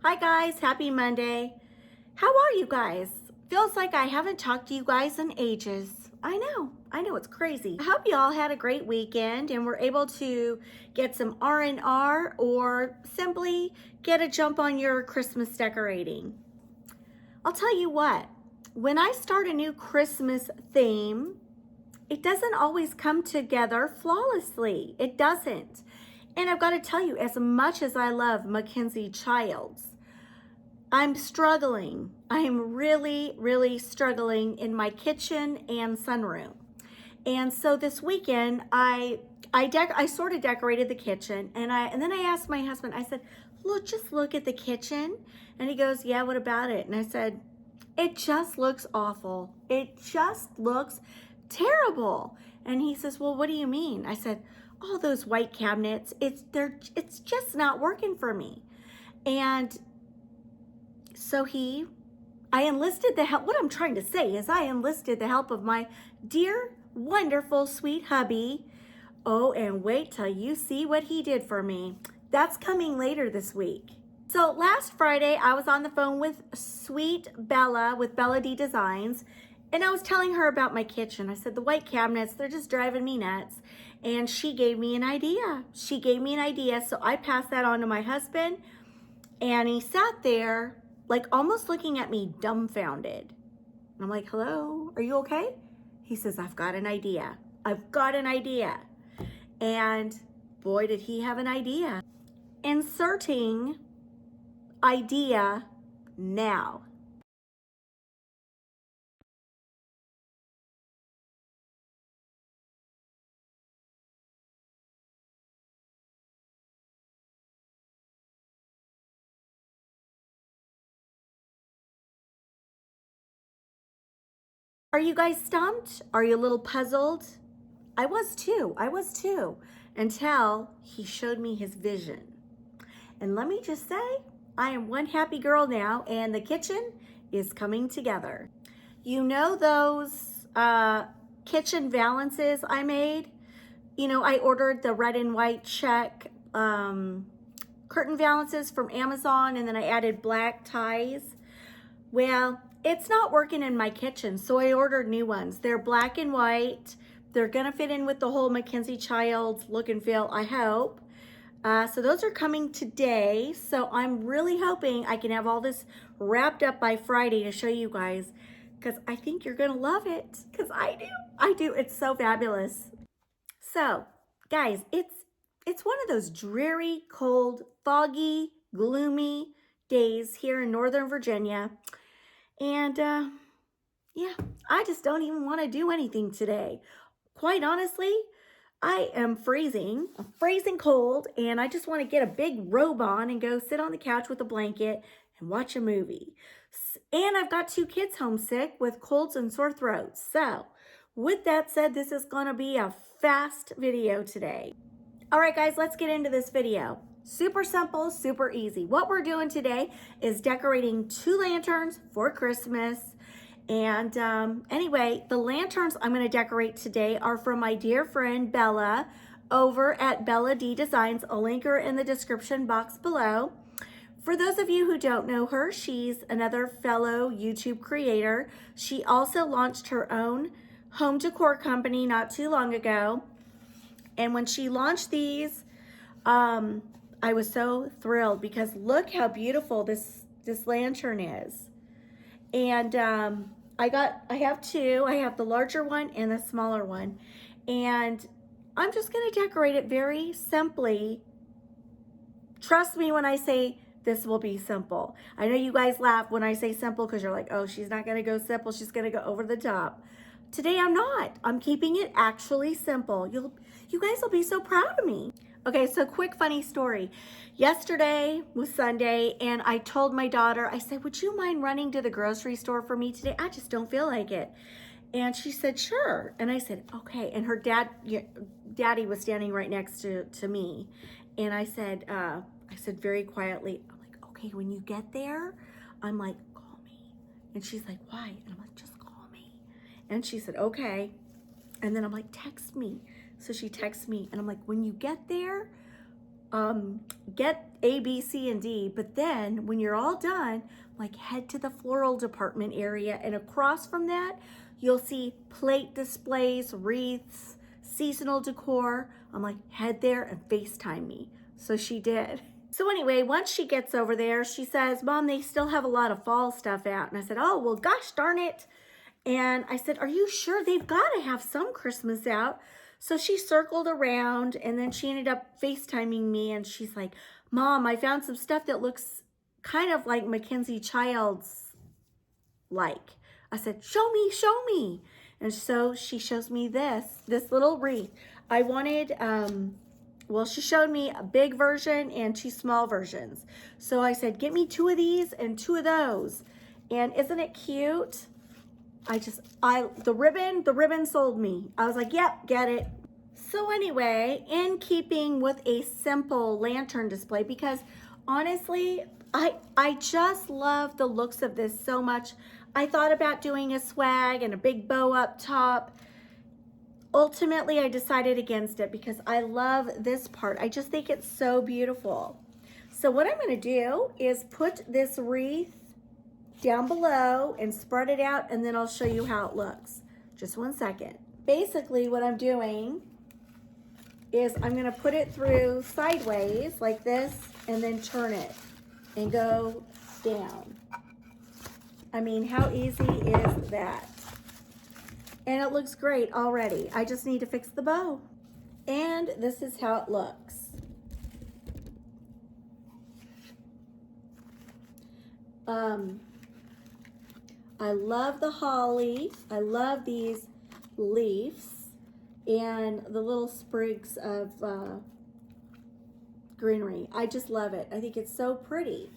Hi guys, happy Monday. How are you guys? Feels like I haven't talked to you guys in ages. I know it's crazy. I hope you all had a great weekend and were able to get some R&R or simply get a jump on your Christmas decorating. I'll tell you what, when I start a new Christmas theme, it doesn't always come together flawlessly. It doesn't. And I've got to tell you, as much as I love MacKenzie Childs, I'm struggling. I am really struggling in my kitchen and sunroom. And so this weekend, I sort of decorated the kitchen, and then I asked my husband. I said, "Look, just look at the kitchen." And he goes, "Yeah, what about it?" And I said, "It just looks awful. It just looks terrible." And he says, "Well, what do you mean?" I said, "All those white cabinets. It's just not working for me." And so I enlisted the help. What I'm trying to say is I enlisted the help of my dear, wonderful, sweet hubby. Oh, and wait till you see what he did for me. That's coming later this week. So last Friday, I was on the phone with sweet Bella with Bella D Designs, and I was telling her about my kitchen. I said, the white cabinets, they're just driving me nuts. And she gave me an idea. So I passed that on to my husband, and he sat there like almost looking at me dumbfounded. And I'm like, "Hello, are you okay?" He says, I've got an idea. And boy, did he have an idea. Inserting idea now. Are you guys stumped? Are you a little puzzled? I was too, until he showed me his vision. And let me just say, I am one happy girl now, and the kitchen is coming together. You know those kitchen valances I made? You know, I ordered the red and white check curtain valances from Amazon, and then I added black ties. Well, it's not working in my kitchen, so I ordered new ones. They're black and white. They're gonna fit in with the whole MacKenzie Childs look and feel, I hope. So those are coming today. So I'm really hoping I can have all this wrapped up by Friday to show you guys, because I think you're gonna love it, because I do, it's so fabulous. So guys, it's one of those dreary, cold, foggy, gloomy days here in Northern Virginia. And yeah, I just don't even want to do anything today. Quite honestly, I am freezing. I'm freezing cold, and I just want to get a big robe on and go sit on the couch with a blanket and watch a movie. And I've got 2 kids homesick with colds and sore throats. So with that said, this is going to be a fast video today. All right, guys, let's get into this video. Super simple, super easy. What we're doing today is decorating 2 lanterns for Christmas. And anyway, the lanterns I'm going to decorate today are from my dear friend Bella over at Bella D Designs. I'll link her in the description box below. For those of you who don't know her, she's another fellow YouTube creator. She also launched her own home decor company not too long ago. And when she launched these, I was so thrilled because look how beautiful this lantern is. And I have 2. I have the larger one and the smaller one. And I'm just gonna decorate it very simply. Trust me when I say this will be simple. I know you guys laugh when I say simple because you're like, oh, she's not gonna go simple, she's gonna go over the top. Today I'm not. I'm keeping it actually simple. You guys will be so proud of me. Okay, so quick funny story. Yesterday was Sunday, and I told my daughter, I said, would you mind running to the grocery store for me today? I just don't feel like it. And she said, sure. And I said, okay. And her daddy was standing right next to me. And I said very quietly, I'm like, okay, when you get there, I'm like, call me. And she's like, why? And I'm like, just call me. And she said, okay. And then I'm like, text me. So she texts me, and I'm like, when you get there, get A, B, C, and D, but then when you're all done, like head to the floral department area, and across from that, you'll see plate displays, wreaths, seasonal decor. I'm like, head there and FaceTime me. So she did. So anyway, once she gets over there, she says, Mom, they still have a lot of fall stuff out. And I said, oh, well, gosh darn it. And I said, are you sure? They've got to have some Christmas out. So she circled around, and then she ended up FaceTiming me, and she's like, Mom, I found some stuff that looks kind of like MacKenzie Childs like. I said, show me, show me. And so she shows me this little wreath. I wanted, well, she showed me a big version and 2 small versions. So I said, get me 2 of these and 2 of those. And isn't it cute? The ribbon sold me. I was like, yep, get it. So anyway, in keeping with a simple lantern display, because honestly, I just love the looks of this so much. I thought about doing a swag and a big bow up top. Ultimately, I decided against it because I love this part. I just think it's so beautiful. So what I'm gonna do is put this wreath down below and spread it out, and then I'll show you how it looks. Just one second. Basically, what I'm doing is I'm gonna put it through sideways like this and then turn it and go down. I mean, how easy is that? And it looks great already. I just need to fix the bow. And this is how it looks. I love the holly. I love these leaves and the little sprigs of greenery. I just love it. I think it's so pretty.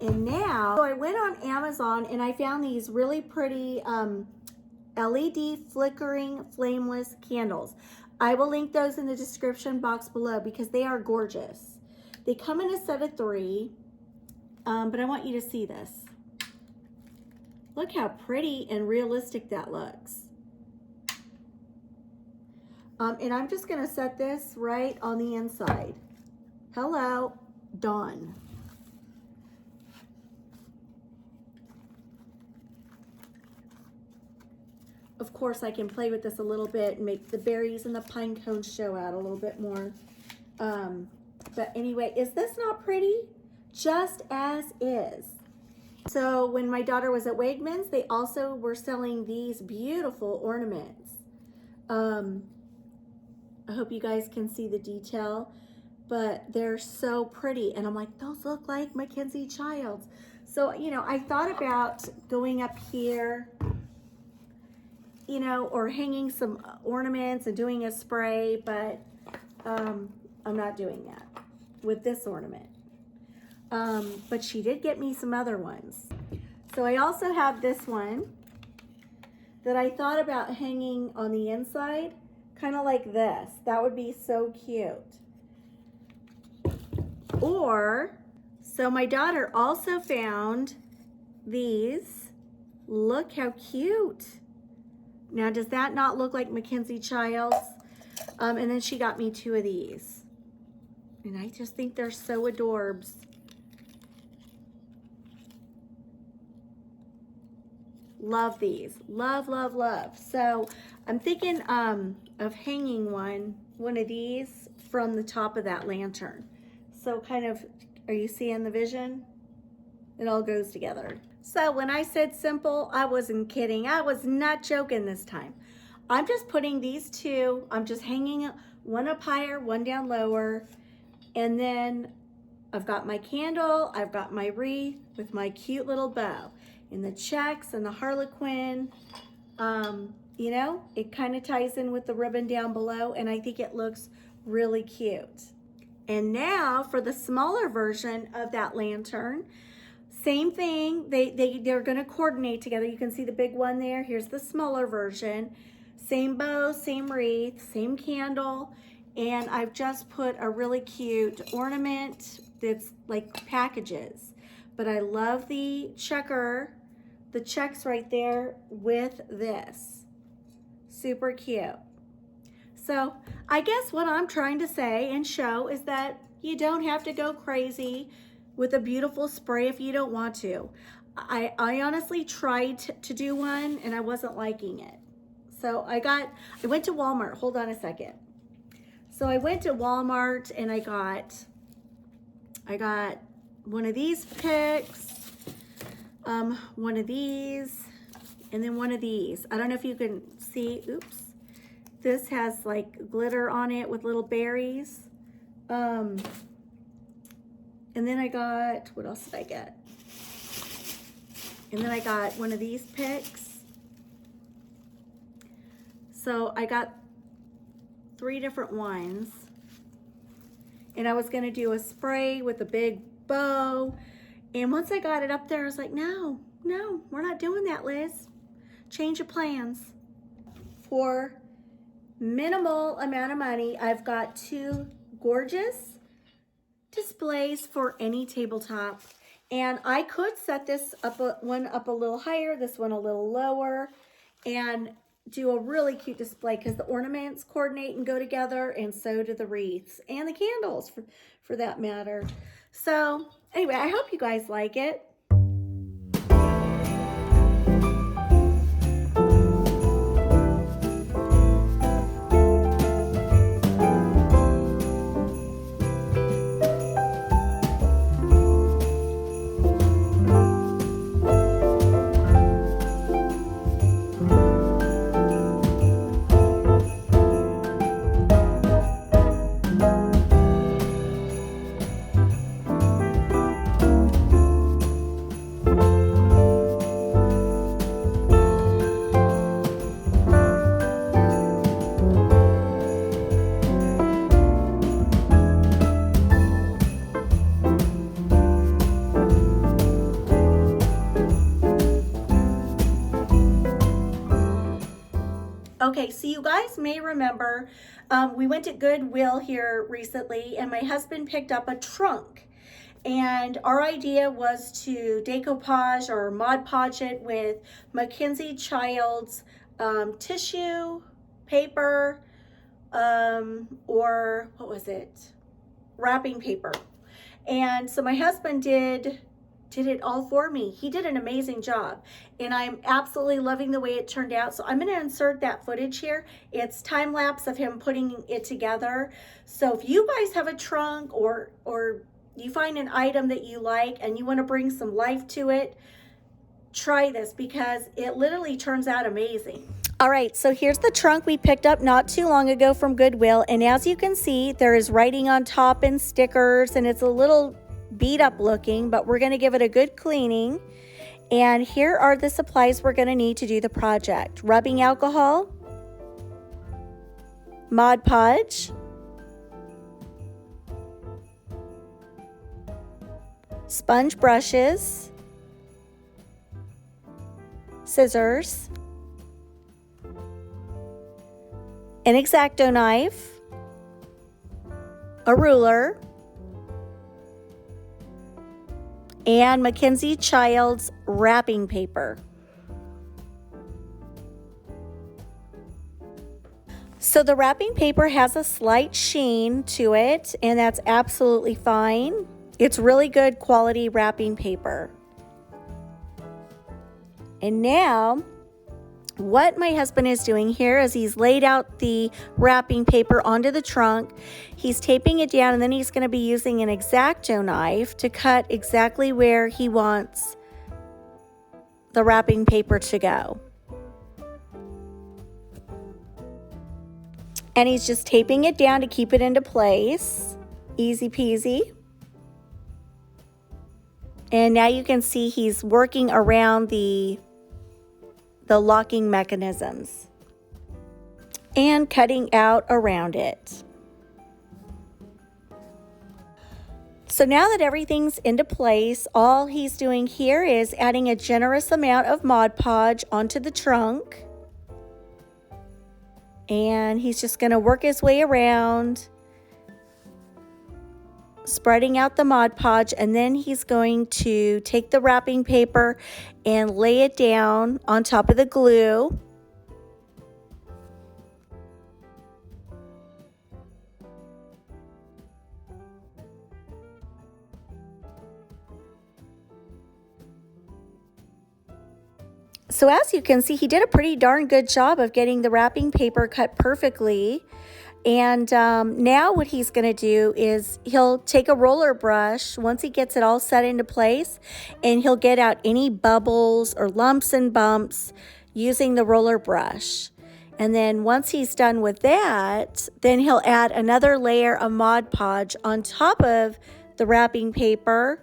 And now, so I went on Amazon and I found these really pretty LED flickering flameless candles. I will link those in the description box below because they are gorgeous. They come in a set of 3, but I want you to see this. Look how pretty and realistic that looks. And I'm just gonna set this right on the inside. Hello, done. Of course, I can play with this a little bit and make the berries and the pine cones show out a little bit more. But anyway, is this not pretty? Just as is. So when my daughter was at Wegmans, they also were selling these beautiful ornaments. I hope you guys can see the detail, but they're so pretty. And I'm like, those look like MacKenzie Childs. So, you know, I thought about going up here, you know, or hanging some ornaments and doing a spray, but I'm not doing that with this ornament. But she did get me some other ones. So I also have this one that I thought about hanging on the inside, kind of like this. That would be so cute. Or, so my daughter also found these. Look how cute. Now, does that not look like MacKenzie Childs? And then she got me 2 of these. And I just think they're so adorbs. Love these. Love, love, love. So I'm thinking of hanging one of these from the top of that lantern. So kind of, are you seeing the vision? It all goes together. So when I said simple, I wasn't kidding. I was not joking this time. I'm just putting these 2, I'm just hanging one up higher, one down lower. And then I've got my candle, I've got my wreath with my cute little bow. And the checks and the harlequin, you know, it kind of ties in with the ribbon down below, and I think it looks really cute. And now for the smaller version of that lantern, same thing, they're gonna coordinate together. You can see the big one there. Here's the smaller version. Same bow, same wreath, same candle, and I've just put a really cute ornament that's like packages. But I love the checks right there with this. Super cute. So I guess what I'm trying to say and show is that, You don't have to go crazy with a beautiful spray if you don't want to. I honestly tried to do one and I wasn't liking it. So I went to Walmart. Hold on a second. So I went to Walmart and I got one of these picks, one of these, and then one of these. I don't know if you can see, oops. This has like glitter on it with little berries. And then I got, what else did I get? And then I got one of these picks. So I got 3 different ones. And I was gonna do a spray with a big bow. And once I got it up there, I was like, no, we're not doing that, Liz. Change of plans. For minimal amount of money, I've got 2 gorgeous displays for any tabletop. And I could set this up, one up a little higher, this one a little lower, and do a really cute display because the ornaments coordinate and go together, and so do the wreaths and the candles for that matter. So anyway, I hope you guys like it. Okay, so you guys may remember we went to Goodwill here recently and my husband picked up a trunk. And our idea was to decoupage or Mod Podge it with MacKenzie Childs tissue, paper, or what was it? Wrapping paper. And so my husband did it all for me. He did an amazing job and I'm absolutely loving the way it turned out. So I'm going to insert that footage here. It's time lapse of him putting it together. So if you guys have a trunk or you find an item that you like and you want to bring some life to it, try this because it literally turns out amazing. All right, so here's the trunk we picked up not too long ago from Goodwill. And as you can see, there is writing on top and stickers and it's a little beat up looking, but we're going to give it a good cleaning. And here are the supplies we're going to need to do the project. Rubbing alcohol, Mod Podge, sponge brushes, scissors, an X-Acto knife, a ruler, and MacKenzie Childs wrapping paper. So the wrapping paper has a slight sheen to it, and that's absolutely fine. It's really good quality wrapping paper. And now, what my husband is doing here is he's laid out the wrapping paper onto the trunk. He's taping it down and then he's going to be using an X-Acto knife to cut exactly where he wants the wrapping paper to go. And he's just taping it down to keep it into place. Easy peasy. And now you can see he's working around the locking mechanisms and cutting out around it. So now that everything's into place, all he's doing here is adding a generous amount of Mod Podge onto the trunk. And he's just going to work his way around, spreading out the Mod Podge, and then he's going to take the wrapping paper and lay it down on top of the glue. So as you can see, he did a pretty darn good job of getting the wrapping paper cut perfectly. And now what he's going to do is he'll take a roller brush once he gets it all set into place, and he'll get out any bubbles or lumps and bumps using the roller brush. And then once he's done with that, then he'll add another layer of Mod Podge on top of the wrapping paper.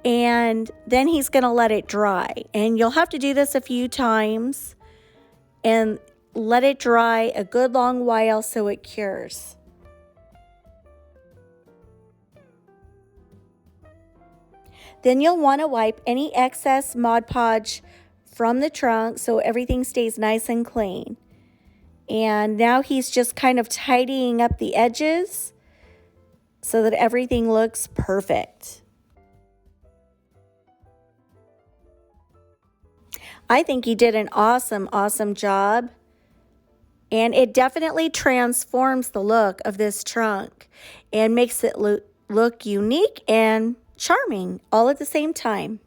And then he's going to let it dry. And you'll have to do this a few times and let it dry a good long while so it cures. Then you'll want to wipe any excess Mod Podge from the trunk so everything stays nice and clean. And now he's just kind of tidying up the edges so that everything looks perfect. I think he did an awesome job. And it definitely transforms the look of this trunk and makes it look unique and charming all at the same time.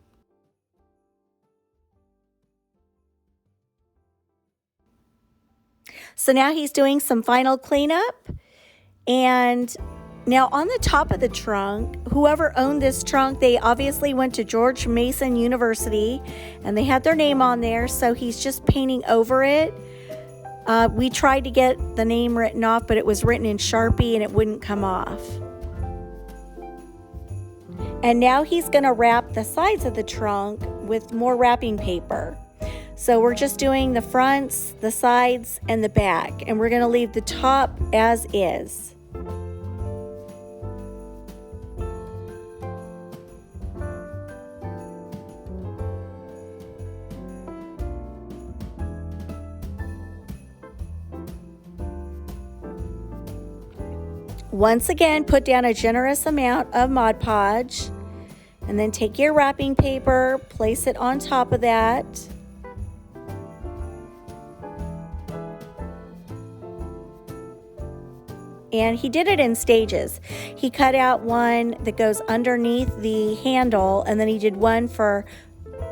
So now he's doing some final cleanup. And now on the top of the trunk, whoever owned this trunk, they obviously went to George Mason University and they had their name on there. So he's just painting over it. We tried to get the name written off, but it was written in Sharpie and it wouldn't come off. And now he's going to wrap the sides of the trunk with more wrapping paper. So we're just doing the fronts, the sides, and the back. And we're going to leave the top as is. Once again, put down a generous amount of Mod Podge, and then take your wrapping paper, place it on top of that. And he did it in stages. He cut out one that goes underneath the handle, and then he did one for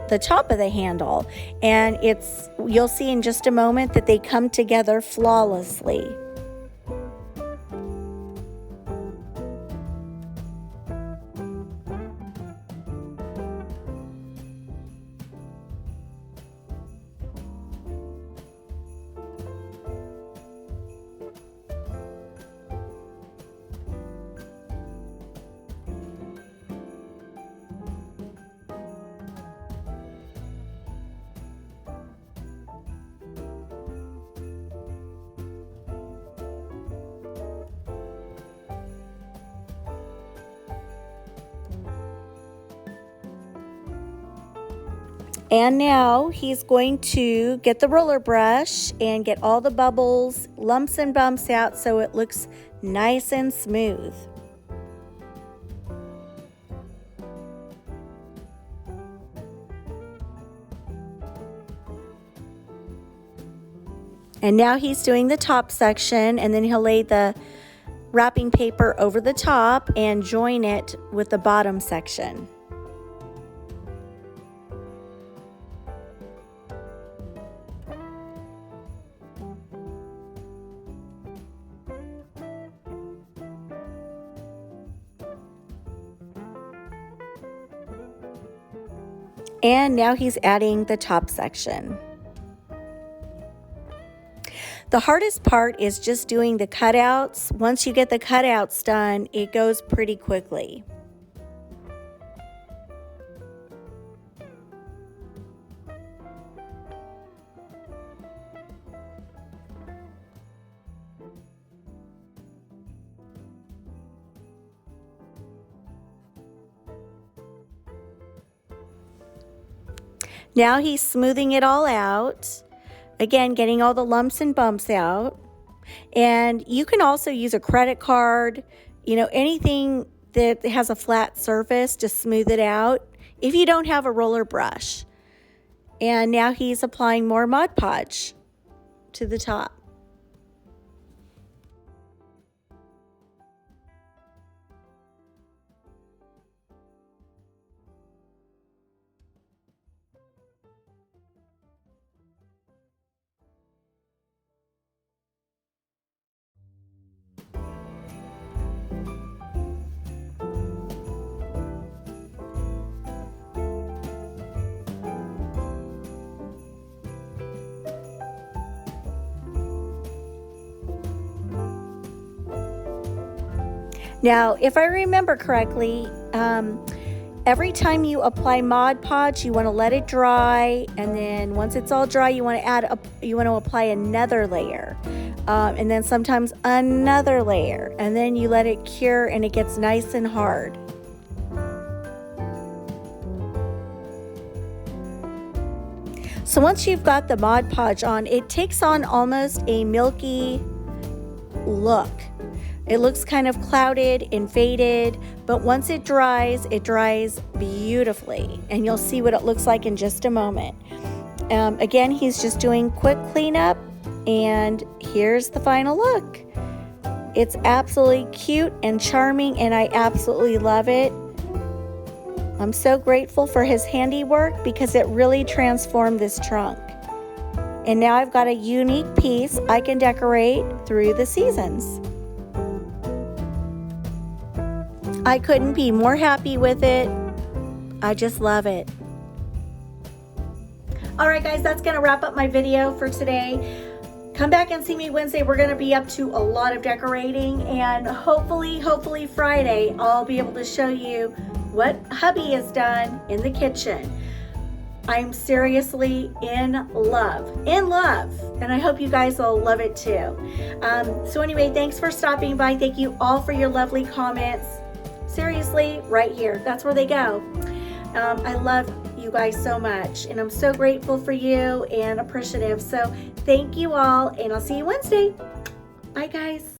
the top of the handle. And you'll see in just a moment that they come together flawlessly. And now he's going to get the roller brush and get all the bubbles, lumps and bumps out so it looks nice and smooth. And now he's doing the top section, and then he'll lay the wrapping paper over the top and join it with the bottom section. And now he's adding the top section. The hardest part is just doing the cutouts. Once you get the cutouts done, it goes pretty quickly. Now he's smoothing it all out. Again, getting all the lumps and bumps out. And you can also use a credit card, anything that has a flat surface to smooth it out if you don't have a roller brush. And now he's applying more Mod Podge to the top. Now, if I remember correctly, every time you apply Mod Podge, you want to let it dry, and then once it's all dry, you want to apply another layer, and then sometimes another layer, and then you let it cure, and it gets nice and hard. So once you've got the Mod Podge on, it takes on almost a milky look. It looks kind of clouded and faded, but once it dries beautifully, and you'll see what it looks like in just a moment. Again, he's just doing quick cleanup, and here's the final look. It's absolutely cute and charming, and I absolutely love it. I'm so grateful for his handiwork because it really transformed this trunk. And now I've got a unique piece I can decorate through the seasons. I couldn't be more happy with it. I just love it. All right, guys, that's going to wrap up my video for today. Come back and see me Wednesday. We're going to be up to a lot of decorating, and hopefully Friday I'll be able to show you what hubby has done in the kitchen. I'm seriously in love, and I hope you guys will love it too. So anyway, thanks for stopping by. Thank you all for your lovely comments. Seriously, right here, that's where they go. I love you guys so much, and I'm so grateful for you and appreciative. So thank you all, and I'll see you Wednesday. Bye, guys.